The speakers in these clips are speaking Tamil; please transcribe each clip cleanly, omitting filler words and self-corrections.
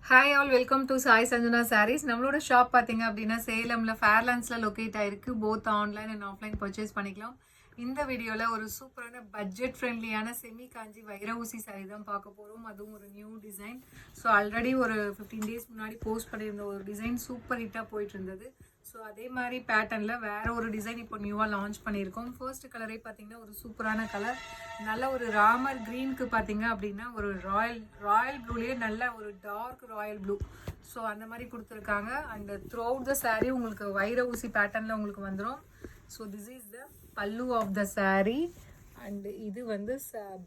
Hi all, welcome to Sai Sanjana sarees. நம்மளோட ஷாப் பார்த்தீங்க அப்படின்னா சேலம்ல ஃபேர்லாண்ட்ஸில் லொக்கேட் ஆயிருக்கு. Both online and offline purchase பண்ணிக்கலாம். இந்த வீடியோவில் ஒரு சூப்பரான பட்ஜெட் ஃப்ரெண்ட்லியான செமி காஞ்சி வைர ஊசி சாரீ தான் பார்க்க போகிறோம். அதுவும் ஒரு நியூ டிசைன். ஸோ ஆல்ரெடி ஒரு 15 days முன்னாடி போஸ்ட் பண்ணியிருந்த ஒரு டிசைன் சூப்பர் ஹிட்டாக போயிட்டு இருந்தது. ஸோ அதே மாதிரி பேட்டர்னில் வேற ஒரு டிசைன் இப்போ நியூவாக லான்ச் பண்ணியிருக்கோம். ஃபர்ஸ்ட் கலரே பார்த்தீங்கன்னா ஒரு சூப்பரான கலர், நல்ல ஒரு ராமர் க்ரீனுக்கு பார்த்தீங்க அப்படின்னா ஒரு ராயல் ப்ளூலேயே நல்ல ஒரு டார்க் ராயல் ப்ளூ. ஸோ அந்த மாதிரி கொடுத்துருக்காங்க. And throughout the sari உங்களுக்கு வைர ஊசி பேட்டர்னில் உங்களுக்கு வந்துடும். ஸோ திஸ் இஸ் த பல்லு ஆஃப் த சாரீ. அண்ட் இது வந்து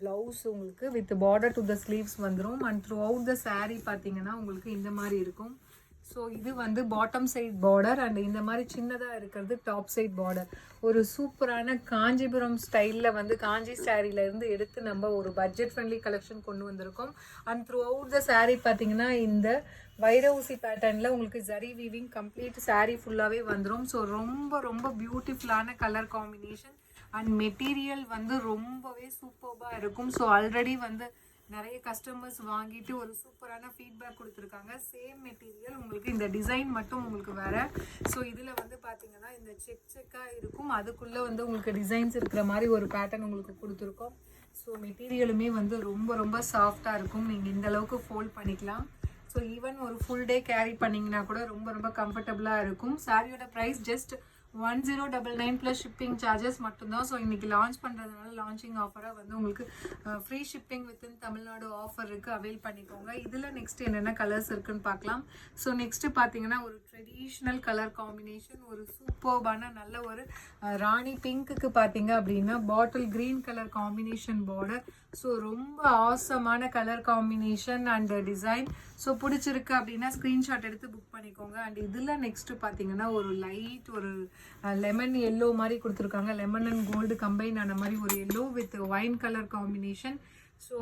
ப்ளவுஸ் உங்களுக்கு with border to the sleeves வந்துடும். And throughout the sari பார்த்தீங்கன்னா உங்களுக்கு இந்த மாதிரி இருக்கும். ஸோ இது வந்து பாட்டம் சைட் பார்டர் அண்ட் இந்த மாதிரி சின்னதாக இருக்கிறது டாப் சைட் பார்டர். ஒரு சூப்பரான காஞ்சிபுரம் ஸ்டைலில் வந்து காஞ்சி சாரீலேருந்து எடுத்து நம்ம ஒரு பட்ஜெட் ஃப்ரெண்ட்லி கலெக்ஷன் கொண்டு வந்திருக்கோம். And throughout the sari பார்த்தீங்கன்னா இந்த வைர ஊசி பேட்டர்னில் உங்களுக்கு ஜரி வீவிங் கம்ப்ளீட் சாரீ ஃபுல்லாகவே வந்துடும். ஸோ ரொம்ப ரொம்ப பியூட்டிஃபுல்லான கலர் காம்பினேஷன் அண்ட் மெட்டீரியல் வந்து ரொம்பவே சூப்பராக இருக்கும். ஸோ ஆல்ரெடி வந்து நிறைய கஸ்டமர்ஸ் வாங்கிட்டு ஒரு சூப்பரான ஃபீட்பேக் கொடுத்துருக்காங்க. சேம் மெட்டீரியல் உங்களுக்கு, இந்த டிசைன் மட்டும் உங்களுக்கு வேறு. ஸோ இதில் வந்து பார்த்தீங்கன்னா இந்த செக்காக இருக்கும், அதுக்குள்ளே வந்து உங்களுக்கு டிசைன்ஸ் இருக்கிற மாதிரி ஒரு பேட்டர்ன் உங்களுக்கு கொடுத்துருக்கோம். ஸோ மெட்டீரியலுமே வந்து ரொம்ப ரொம்ப சாஃப்டாக இருக்கும். நீங்கள் இந்த அளவுக்கு ஃபோல்ட் பண்ணிக்கலாம். ஸோ ஈவன் ஒரு ஃபுல் டே கேரி பண்ணிங்கன்னா கூட ரொம்ப ரொம்ப கம்ஃபர்டபுளாக இருக்கும். சாரியோட price just 1099 plus shipping charges மட்டும்தான். ஸோ இன்றைக்கி லான்ச் பண்ணுறதுனால லான்ச்சிங் ஆஃபராக வந்து உங்களுக்கு free shipping within Tamil Nadu offer இருக்குது, அவைல் பண்ணிக்கோங்க. இதில் நெக்ஸ்ட் என்னென்ன கலர்ஸ் இருக்குன்னு பார்க்கலாம். ஸோ நெக்ஸ்ட்டு பார்த்தீங்கன்னா ஒரு ட்ரெடிஷ்னல் கலர் காம்பினேஷன், ஒரு சூப்பர்பான நல்ல ஒரு ராணி பிங்க்குக்கு பார்த்தீங்க அப்படின்னா bottle green colour combination border. So ரொம்ப ஆசமான colour combination and design. So பிடிச்சிருக்கு அப்படின்னா ஸ்க்ரீன்ஷாட் எடுத்து புக் பண்ணிக்கோங்க. அண்ட் இதில் நெக்ஸ்ட்டு பார்த்தீங்கன்னா ஒரு லைட் ஒரு லெமன் எல்லோ மாதிரி கொடுத்துருக்காங்க. லெமன் அண்ட் கோல்டு கம்பைன் ஆன மாதிரி ஒரு yellow with wine colour combination. So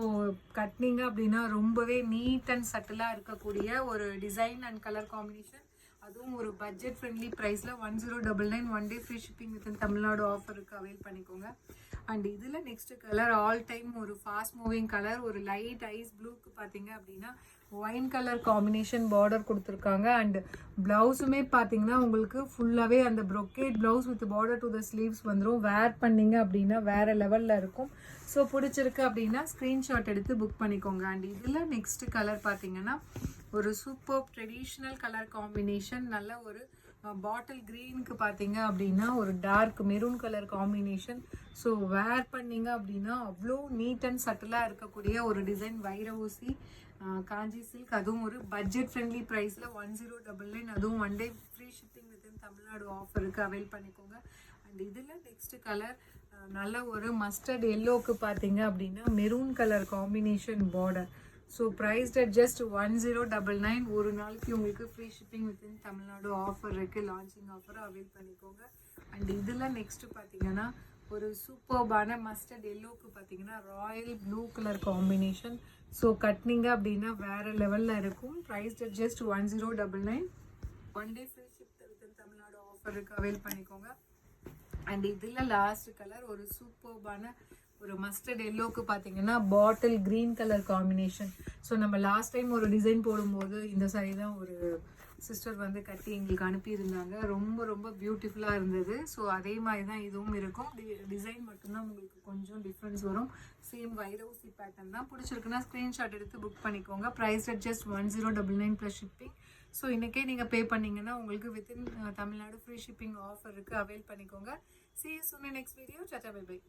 கட்டினீங்க அப்படின்னா ரொம்பவே நீட் அண்ட் சட்டிலாக இருக்கக்கூடிய ஒரு டிசைன் அண்ட் கலர் காம்பினேஷன். அதுவும் ஒரு பட்ஜெட் ஃப்ரெண்ட்லி ப்ரைஸில் 1099 one day free shipping within Tamil Nadu ஆஃபருக்கு அவைல் பண்ணிக்கோங்க. அண்ட் இதில் நெக்ஸ்ட்டு கலர் ஆல் டைம் ஒரு ஃபாஸ்ட் மூவிங் கலர், ஒரு லைட் ஐஸ் ப்ளூக்கு பார்த்தீங்க அப்படின்னா ஒயின் கலர் காம்பினேஷன் பார்டர் கொடுத்துருக்காங்க. அண்ட் ப்ளவுஸுமே பார்த்தீங்கன்னா உங்களுக்கு ஃபுல்லாகவே அந்த brocade blouse with border to the sleeves வந்துடும். வேர் பண்ணிங்க அப்படின்னா வேறு லெவலில் இருக்கும். ஸோ பிடிச்சிருக்கு அப்படின்னா ஸ்க்ரீன்ஷாட் எடுத்து புக் பண்ணிக்கோங்க. அண்ட் இதில் நெக்ஸ்ட்டு கலர் பார்த்தீங்கன்னா ஒரு சூப்பர் ட்ரெடிஷ்னல் கலர் காம்பினேஷன், நல்ல ஒரு பாட்டில் க்ரீனுக்கு பார்த்தீங்க அப்படின்னா ஒரு dark maroon colour combination. So wear பண்ணிங்க அப்படின்னா அவ்வளோ நீட் அண்ட் சட்டிலாக இருக்கக்கூடிய ஒரு டிசைன் வைர ஊசி காஞ்சி சில்க். அதுவும் ஒரு பட்ஜெட் ஃப்ரெண்ட்லி ப்ரைஸில் 1099, அதுவும் one day free shipping within Tamil Nadu ஆஃபருக்கு அவைல் பண்ணிக்கோங்க. அண்ட் இதில் நெக்ஸ்ட் கலர் நல்ல ஒரு மஸ்டர்ட் எல்லோவுக்கு பார்த்தீங்க அப்படின்னா maroon colour combination border. So priced at just 1099. ஒரு நாளைக்கு உங்களுக்கு free shipping within Tamil Nadu offer இருக்குது, லான்ச்சிங் ஆஃபர் அவைல் பண்ணிக்கோங்க. அண்ட் இதில் நெக்ஸ்ட்டு பார்த்தீங்கன்னா ஒரு சூப்பர்பான மஸ்டர்ட் எல்லோவுக்கு பார்த்தீங்கன்னா royal blue colour combination. So கட்டினீங்க அப்படின்னா வேறு லெவலில் இருக்கும். Priced at just 1099 one day free ship within Tamil Nadu ஆஃபருக்கு அவைல் பண்ணிக்கோங்க. அண்ட் இதில் லாஸ்ட் கலர் ஒரு சூப்பர்பான ஒரு மஸ்டர்ட் எல்லோவுக்கு பார்த்தீங்கன்னா bottle green colour combination. So நம்ம லாஸ்ட் டைம் ஒரு டிசைன் போடும்போது இந்த சாரி தான் ஒரு சிஸ்டர் வந்து கட்டி எங்களுக்கு அனுப்பியிருந்தாங்க. ரொம்ப ரொம்ப பியூட்டிஃபுல்லாக இருந்தது. ஸோ அதே மாதிரி தான் இதுவும் இருக்கும். டிசைன் மட்டும்தான் உங்களுக்கு கொஞ்சம் டிஃப்ரென்ஸ் வரும். சேம் வைர ஊசி பேட்டர்ன் தான். பிடிச்சிருக்குன்னா ஸ்க்ரீன்ஷாட் எடுத்து புக் பண்ணிக்கோங்க. Price at just 1099 plus shipping. So இன்றைக்கே நீங்கள் பே பண்ணிங்கன்னா உங்களுக்கு வித்தின் தமிழ்நாடு ஃப்ரீ ஷிப்பிங் ஆஃபருக்கு அவைல் பண்ணிக்கோங்க. See you soon in next video. Tata, bye bye.